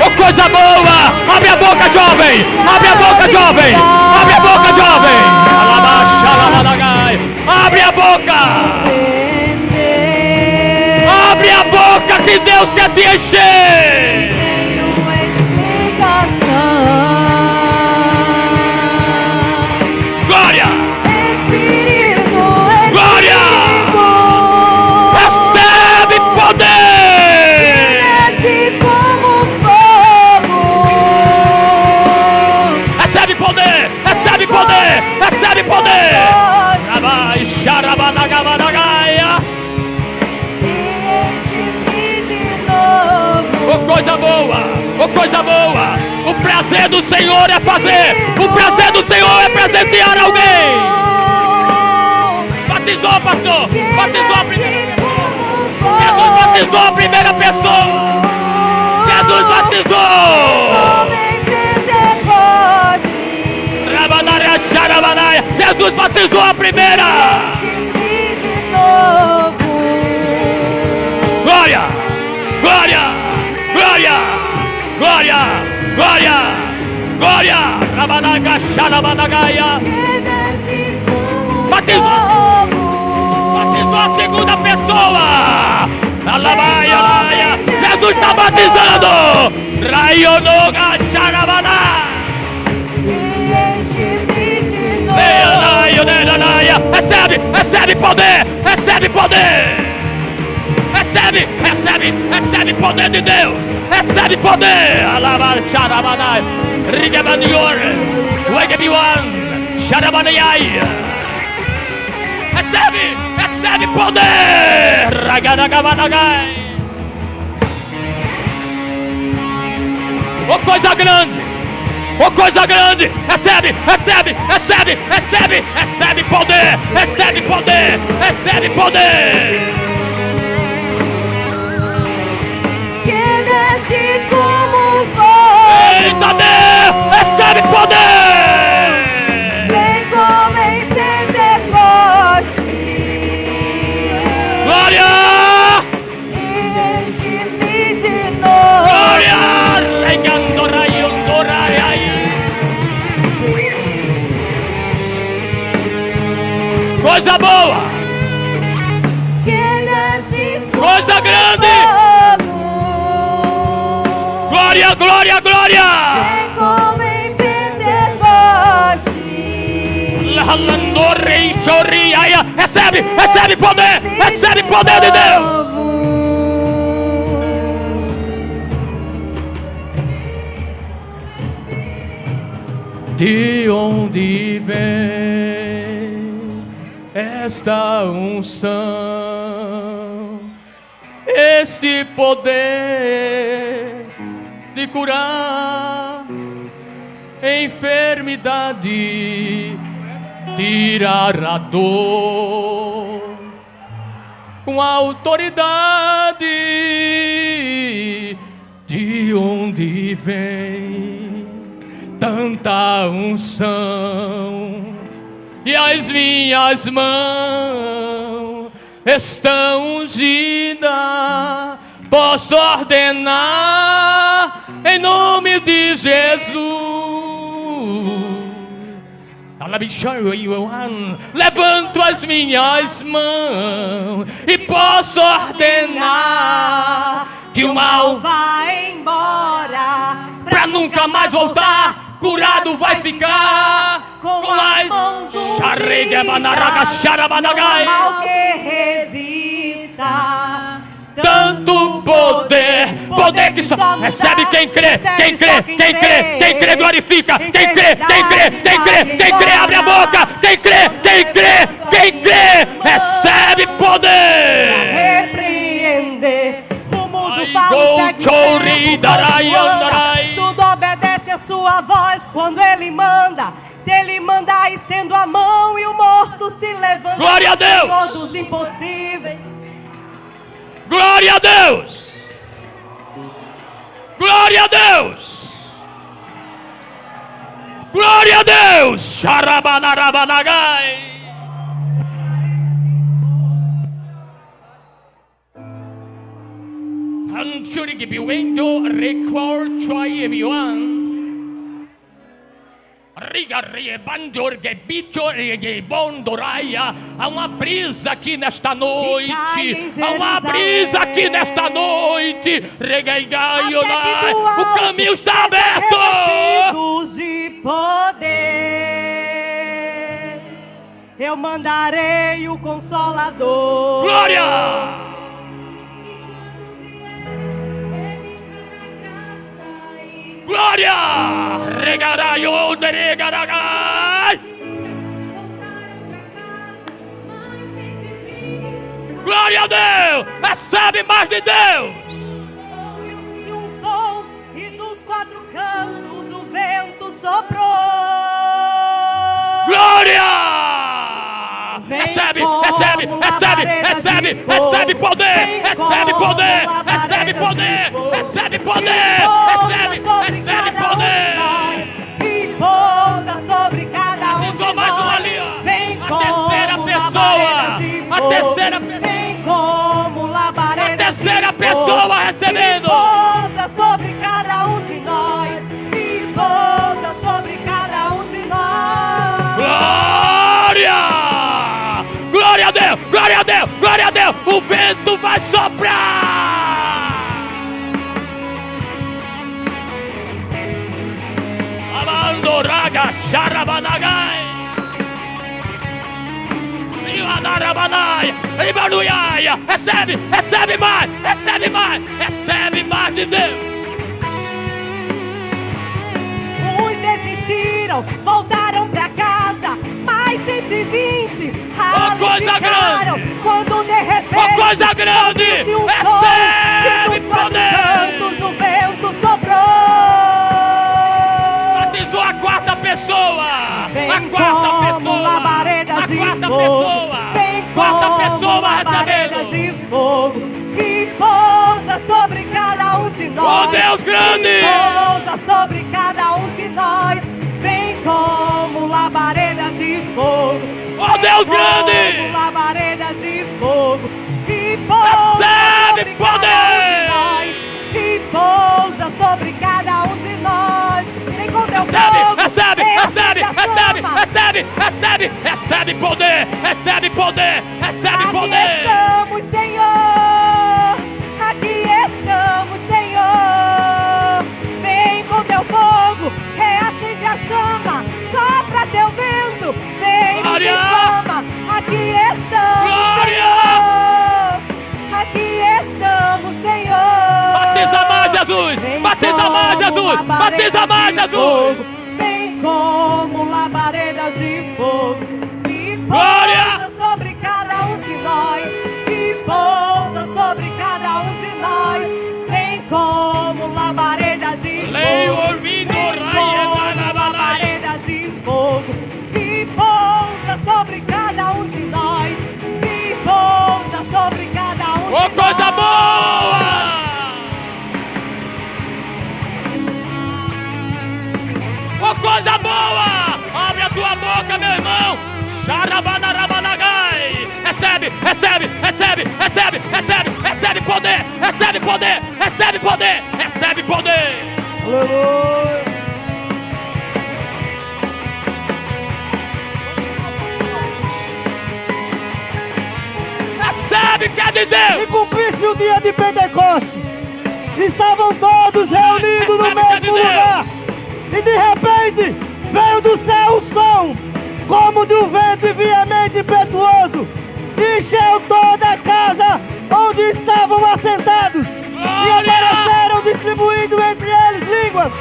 oh coisa boa. Abre a boca, jovem. Abre a boca, jovem. Abre a boca, jovem. Abre a boca. Abre a boca que Deus quer te encher. Nenhuma explicação. Glória. Espírito, Glória. Espírito, Recebe poder. desce como fogo. Recebe poder. Recebe poder. Recebe poder. Trabalhe, xarabanagabanagaia. Oh coisa boa, oh coisa boa. O prazer do Senhor é fazer. O prazer do Senhor é presentear alguém. Batizou, pastor. Batizou a primeira pessoa. Jesus batizou a primeira pessoa. Jesus batizou. Rabanaria, xarabanaia. Jesus batizou a primeira. Glória, glória. Glória, glória, glória, glória. Rabanaga, xarabanagaia. Batizou. Batizou a segunda pessoa. Alabaia, alaia. Jesus está batizando. Raionoga, xarabana. Recebe, recebe poder, recebe poder. Recebe, recebe, recebe poder de Deus. Recebe poder. Alabar, xarabanai. Rigabanior. Wegebiwan. Xarabanai. Recebe, recebe poder. Raganagabanagai. Oh coisa grande. Oh coisa grande. Recebe, recebe, recebe, recebe. Recebe poder. Recebe poder. Recebe poder. Desce como fogo. Eita Deus, recebe poder. Vem como em Pentecoste. Glória. E enche-me de novo. Glória. Regandorai. Coisa boa. Coisa grande. Glória, glória, glória. Vem como em Pentecoste. Recebe, recebe poder. Recebe poder de Deus. De onde vem esta unção, este poder de curar enfermidade, tirar a dor com autoridade? De onde vem tanta unção? E as minhas mãos estão ungidas. Posso ordenar em nome de Jesus. Levanto as minhas mãos e posso ordenar que o mal vá embora, pra nunca mais voltar. Curado vai ficar com as mãos ungidas. Mal que resista. Tanto poder, poder que só recebe quem crê, quem crê, quem crê, quem crê glorifica, quem crê, quem crê, quem crê, quem crê abre a boca, quem crê, quem crê, quem crê, recebe poder. Repreender o mundo Tudo obedece a sua voz quando Ele manda. Se Ele mandar, estendo a mão e o morto se levanta. Glória a Deus! Senhor dos impossíveis. Glória a Deus! Glória a Deus! Glória a Deus! Xarabanarabanagai! Anchurigibiwendo record try everyone. Há uma brisa aqui nesta noite. Há uma brisa aqui nesta noite. O caminho está aberto. De poder, eu mandarei o Consolador. Glória! Glória! Regarai, regarai! Glória a Deus! Recebe mais de Deus! De um som e dos quatro cantos o vento soprou. Glória! Recebe, recebe, recebe, recebe, recebe poder, recebe poder, recebe poder, recebe poder, recebe, recebe poder. E pousa sobre cada um de Mais um nós. ali, ó. Vem A terceira como pessoa. labaredas de A fogo. terceira pessoa. Vem como A labaredas terceira de pessoa fogo. recebendo. E pousa sobre cada um de nós. E pousa sobre cada um de nós. Glória! Glória a Deus! Glória a Deus! Glória a Deus! O vento vai soprar! Amandoraga Xarabanagai! Iwanarabanai! Ibanuiaia! Recebe! Recebe mais! Recebe mais! Recebe mais de Deus! Uns desistiram, voltaram pra casa. Mais 120 coisa ficaram. grande! Quando de repente Uma coisa grande! ouviu-se um som e Recebe dos quatro poder! cantos o vento soprou. Batizou a quarta pessoa! Vem A quarta como pessoa! labaredas A de quarta fogo. pessoa! Vem Quarta como pessoa labaredas recebendo! de fogo. E pousa sobre cada um de nós. Oh, Deus grande! E pousa sobre cada um de nós. Vem como labaredas de fogo. Oh, Deus Vem grande! como labaredas de fogo. E pousa Recebe sobre cada um de poder! nós. E pousa sobre cada um de nós. Vem com teu Recebe, fogo. recebe, recebe, Acende a recebe, chama. recebe, recebe, recebe poder, recebe poder, recebe Aqui poder. estamos, Senhor. Aqui estamos, Senhor. Vem com teu fogo, reacende a chama. Sopra teu vento, vem nos Glória! inflama. Aqui estamos, Glória! Senhor. Aqui estamos, Senhor. Batiza mais, Jesus! Vem Batiza mais, como Jesus! labaredas Batiza mais, de Jesus! fogo. Vem como labareda de fogo. E Glória! pousa sobre cada um de nós. E pousa sobre cada um de nós. Vem como labareda de Leio fogo. ouvindo, Vem como labareda de fogo. E pousa sobre cada um de nós. E pousa sobre cada um de nós. Oh, coisa boa! Oh, coisa boa! Abre a tua boca, meu irmão! Xarabanarabanagai! Recebe, recebe, recebe, recebe, recebe, recebe poder, recebe poder, recebe poder, recebe poder! Aleluia. Recebe que é de Deus! E cumprir-se o dia de Pentecostes. E estavam todos reunidos no mesmo lugar. E de repente veio do céu um som, como de um vento veemente e impetuoso, e encheu toda a casa onde estavam assentados. E apareceram distribuindo entre eles línguas,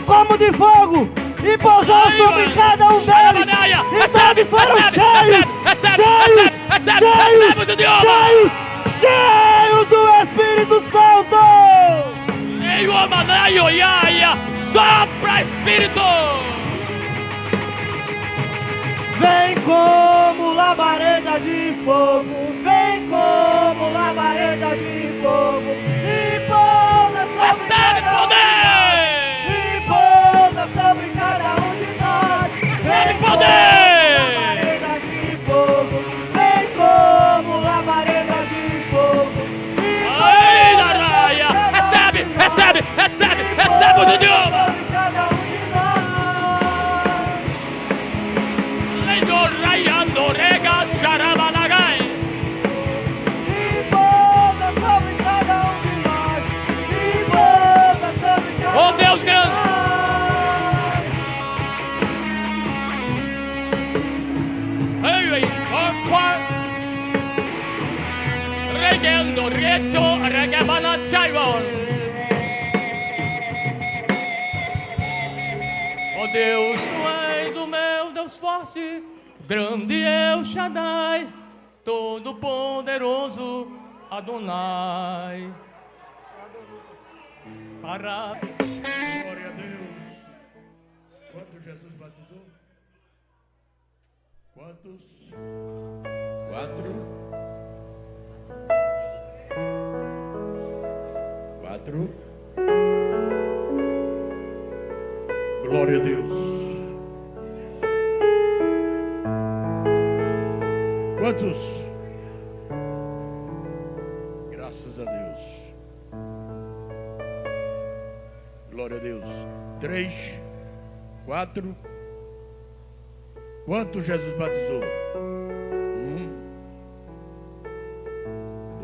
como de fogo, e pousou sobre cada um deles. E todos foram cheios, cheios, cheios, cheios, cheios do Espírito Santo. Ei, o Amanaio, Iaia, sopra Espírito! fogo, vem como labareda de fogo e pousa sobre cada um de nós, e pousa sobre cada um de nós. Vem como labareda de fogo, vem como labareda de fogo e pousa. Recebe, recebe, recebe, recebe o de Deus. sobre cada um de nós. Leido raiando rega xarabalagai. E pousa sobre cada um de nós, e pousa sobre cada Oh um Deus de grande. nós. Ei, ei, qua. Regendo reto regabana chaivon. Oh Deus, tu és o meu Deus forte, grande El Shaddai, todo poderoso Adonai. Para Glória a Deus. Quantos Jesus batizou? Quantos? 4. 4. Glória a Deus. Quantos? Graças a Deus. Glória a Deus. 3, 4. Quantos Jesus batizou?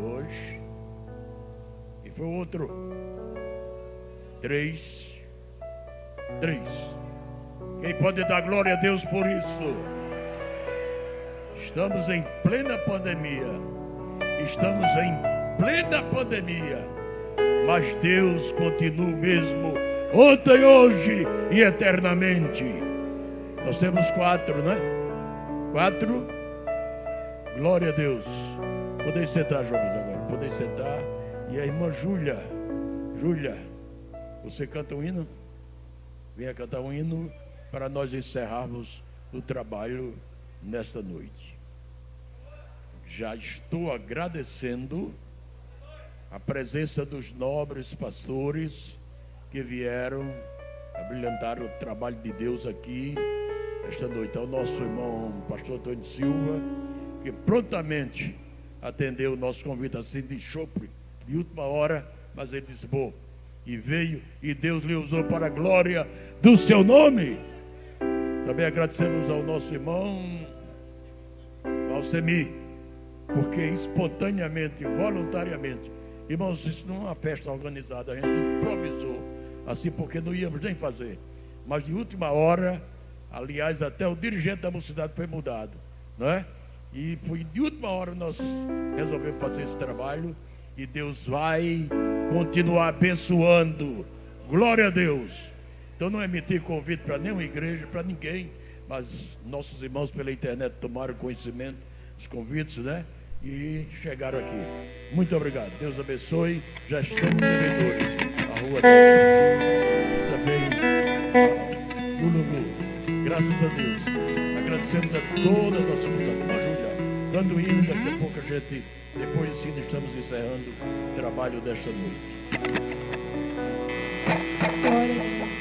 1, 2. E foi outro. 3. 3. Quem pode dar glória a Deus por isso? Estamos em plena pandemia. Estamos em plena pandemia. Mas Deus continua o mesmo ontem, hoje e eternamente. Nós temos 4, né? 4. Glória a Deus. Podem sentar, jovens, agora. Podem sentar. E a irmã Júlia. Júlia, você canta um hino? Venha cantar um hino para nós encerrarmos o trabalho nesta noite. Já estou agradecendo a presença dos nobres pastores que vieram a brilhantar o trabalho de Deus aqui esta noite. Ao nosso irmão pastor Antônio Silva, que prontamente atendeu o nosso convite assim de chopre, de última hora, mas ele disse, bom, e veio, e Deus lhe usou para a glória do seu nome. Também agradecemos ao nosso irmão Alcemir, porque espontaneamente, voluntariamente, irmãos, isso não é uma festa organizada, a gente improvisou, assim porque não íamos nem fazer, mas de última hora, aliás, até o dirigente da mocidade foi mudado, não é? E foi de última hora nós resolvemos fazer esse trabalho, e Deus vai continuar abençoando, glória a Deus. Então não emitir convite para nenhuma igreja, para ninguém, mas nossos irmãos pela internet tomaram conhecimento dos convites, né? E chegaram aqui. Muito obrigado, Deus abençoe. Já estamos devedores. A rua também no Lungu. Graças a Deus. Agradecemos a toda a nossa moçada. Irmã Júlia, dando hino, daqui a pouco a gente, depois de sim, estamos encerrando o trabalho desta noite. Glória a Deus.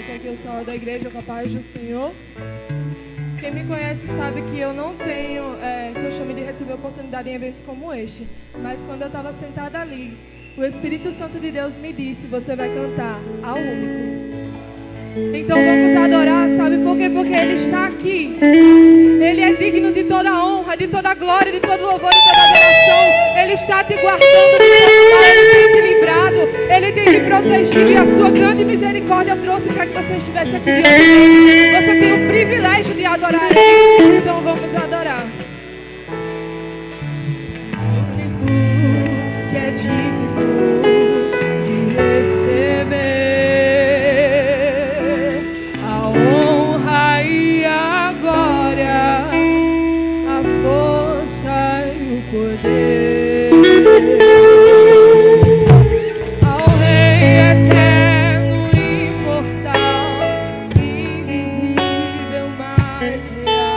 Até aqui eu sou da igreja com a paz do Senhor. Quem me conhece sabe que eu não tenho costume de receber oportunidade em eventos como este. Mas quando eu estava sentada ali, o Espírito Santo de Deus me disse, você vai cantar ao único. Então vamos adorar, sabe por quê? Porque Ele está aqui. Ele é digno de toda honra, de toda glória, de todo louvor, de toda adoração. Ele está te guardando de todo mal, Ele tem te livrado, Ele tem te protegido, e a sua grande misericórdia trouxe para que você estivesse aqui diante dele. Você tem o privilégio de adorar Ele. Então vamos adorar. O único que é digno de receber a honra e a glória, a força e o poder, ao Rei eterno, imortal, invisível, mais real.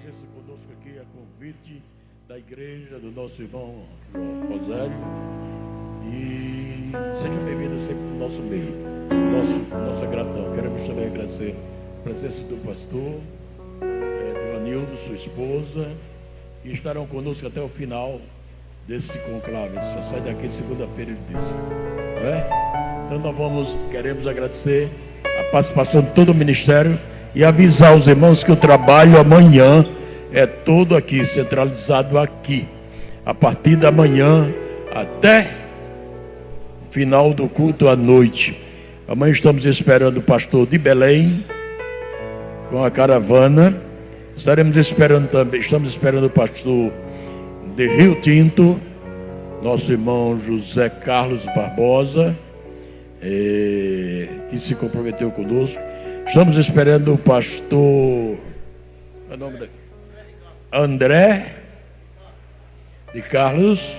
presença conosco aqui a convite da igreja do nosso irmão Rosário. E seja bem-vindo sempre no nosso meio. Nossa gratidão. Queremos também agradecer a presença do pastor Divanildo, sua esposa, e estarão conosco até o final desse conclave. Você sai daqui segunda-feira, ele disse, não é? Então nós queremos agradecer a participação de todo o ministério e avisar os irmãos que o trabalho amanhã é todo aqui, centralizado aqui, a partir da manhã até o final do culto à noite. Amanhã estamos esperando o pastor de Belém com a caravana. Estamos esperando o pastor de Rio Tinto, nosso irmão José Carlos Barbosa, que se comprometeu conosco. Estamos esperando o pastor André de Carlos,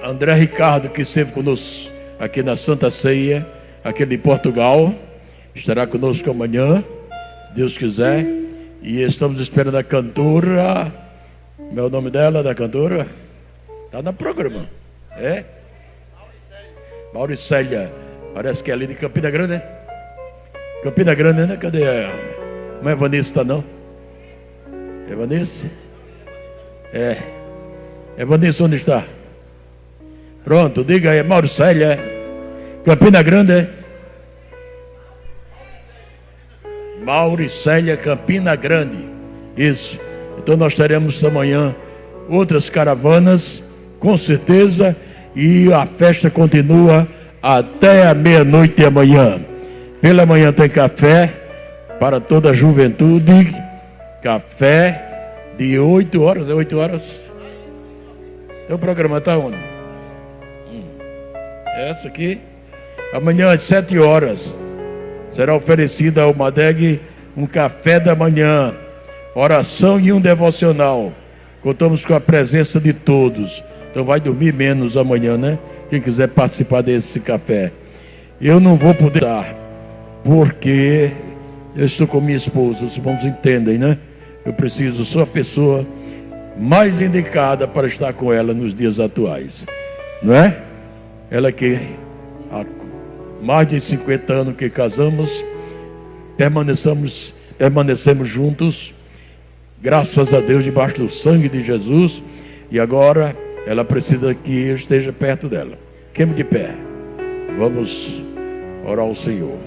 André Ricardo, que esteve conosco aqui na Santa Ceia, aquele de Portugal, estará conosco amanhã, se Deus quiser. E estamos esperando a cantora, como é o nome dela, da cantora? Está no programa, é? Mauricélia, parece que é ali de Campina Grande, né? Campina Grande, né? Cadê a... Não é Vanessa, tá não? É Vanessa? É Vanessa, onde está? Pronto, diga aí, Mauricélia, Campina Grande, é? Mauricélia, Campina Grande, isso. Então nós teremos amanhã outras caravanas, com certeza, e a festa continua até a meia-noite de amanhã. Pela manhã tem café para toda a juventude, café de 8 horas, é 8 horas? O programa está onde? Essa aqui. Amanhã às 7 horas será oferecido ao Madeg um café da manhã, oração e um devocional. Contamos com a presença de todos. Então vai dormir menos amanhã, né? Quem quiser participar desse café. Eu não vou poder dar, porque eu estou com minha esposa. Os irmãos entendem, né? Sou a pessoa mais indicada para estar com ela nos dias atuais, não é? Ela que há mais de 50 anos que casamos, permanecemos juntos, graças a Deus, debaixo do sangue de Jesus. E agora ela precisa que eu esteja perto dela. Queime de pé, vamos orar ao Senhor.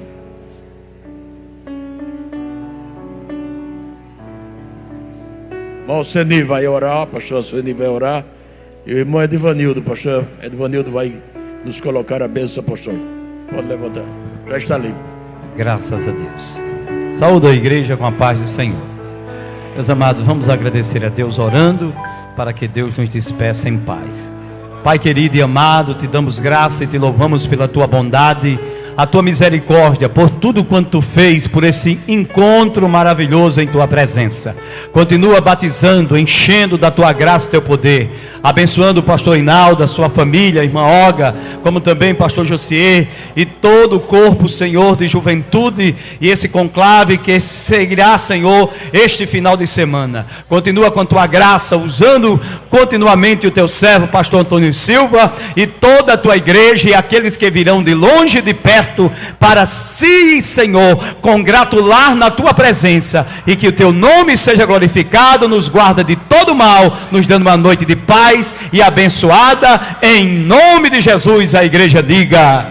Irmão Seni vai orar, pastor Seni vai orar, e o irmão Edvanildo, pastor Edvanildo vai nos colocar a bênção, pastor. Pode levantar, já está limpo. Graças a Deus. Saúde a igreja com a paz do Senhor. Meus amados, vamos agradecer a Deus orando para que Deus nos despeça em paz. Pai querido e amado, te damos graça e te louvamos pela tua bondade, a tua misericórdia, por tudo quanto tu fez, por esse encontro maravilhoso em tua presença. Continua batizando, enchendo da tua graça e teu poder, abençoando o pastor Hinaldo, a sua família, a irmã Olga, como também pastor Josier e todo o corpo, Senhor, de juventude, e esse conclave que seguirá, Senhor, este final de semana. Continua com tua graça, usando continuamente o teu servo, pastor Antônio Silva, e toda a tua igreja, e aqueles que virão de longe e de perto, para si, Senhor, congratular na tua presença, e que o teu nome seja glorificado. Nos guarda de todo mal, nos dando uma noite de paz e abençoada, em nome de Jesus. A igreja diga: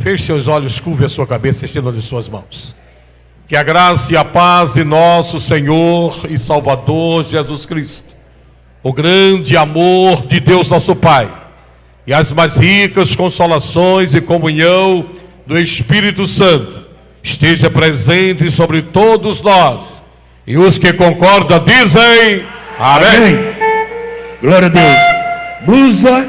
feche seus olhos, curve a sua cabeça, estenda de suas mãos. Que a graça e a paz de nosso Senhor e Salvador Jesus Cristo, o grande amor de Deus nosso Pai, e as mais ricas consolações e comunhão do Espírito Santo esteja presente sobre todos nós. E os que concordam dizem amém. Glória a Deus. Blusa